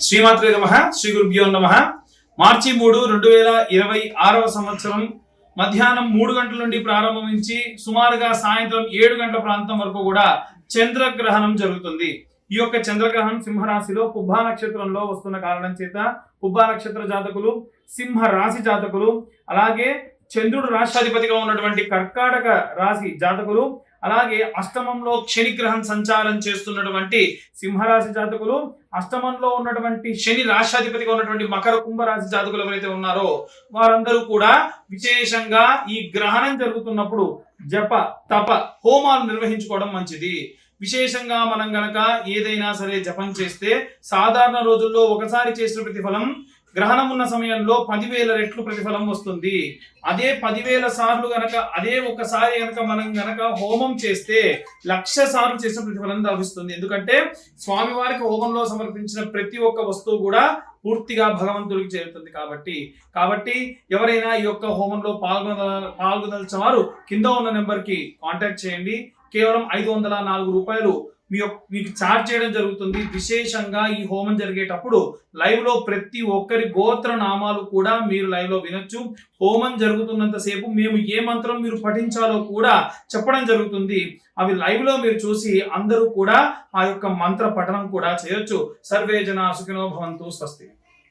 శ్రీమాత్రే నమః. శ్రీ గురుభ్యో నమః. మార్చి 3, 2026 సంవత్సరం మధ్యాహ్నం 3 గంటల నుండి ప్రారంభించి సుమారుగా సాయంత్రం 7 గంటల ప్రాంతం వరకు కూడా చంద్రగ్రహణం జరుగుతుంది. ఈ యొక్క చంద్రగ్రహణం సింహరాశిలో పుబ్బా నక్షత్రంలో వస్తున్న కారణం చేత పుబ్బా నక్షత్ర జాతకులు, సింహ రాశి జాతకులు, అలాగే చంద్రుడు రాష్ట్రాధిపతిగా ఉన్నటువంటి కర్కాటక రాశి జాతకులు, అలాగే అష్టమంలో శనిగ్రహం సంచారం చేస్తున్నటువంటి సింహరాశి జాతకులు, అష్టమంలో ఉన్నటువంటి శని రాష్ట్రాధిపతిగా ఉన్నటువంటి మకర కుంభరాశి జాతకులు ఎవరైతే ఉన్నారో వారందరూ కూడా విశేషంగా ఈ గ్రహణం జరుగుతున్నప్పుడు జప తప హోమాలు నిర్వహించుకోవడం మంచిది. విశేషంగా మనం గనక ఏదైనా సరే జపం చేస్తే సాధారణ రోజుల్లో ఒకసారి చేసిన ప్రతిఫలం గ్రహణం ఉన్న సమయంలో 10,000 రెట్లు ప్రతిఫలం వస్తుంది. అదే 10,000 సార్లు గనక అదే ఒకసారి గనక మనం గనక హోమం చేస్తే 1,00,000 సార్లు చేసిన ప్రతిఫలం లభిస్తుంది. ఎందుకంటే స్వామివారికి హోమంలో సమర్పించిన ప్రతి ఒక్క వస్తువు కూడా పూర్తిగా భగవంతుడికి చేరుతుంది. కాబట్టి ఎవరైనా ఈ యొక్క హోమంలో పాల్గొనదలిచిన వారు కింద ఉన్న నెంబర్కి కాంటాక్ట్ చేయండి. కేవలం 504 రూపాయలు మీకు చార్జ్ చేయడం జరుగుతుంది. విశేషంగా ఈ హోమం జరిగేటప్పుడు లైవ్ లో ప్రతి ఒక్కరి గోత్ర నామాలు కూడా మీరు లైవ్ లో వినొచ్చు. హోమం జరుగుతున్నంత సేపు మేము ఏ మంత్రం మీరు పఠించాలో కూడా చెప్పడం జరుగుతుంది. అవి లైవ్ లో మీరు చూసి అందరూ కూడా ఆ యొక్క మంత్ర పఠనం కూడా చేయొచ్చు. సర్వే జనా సుఖినో భవంతు. స్వస్తి.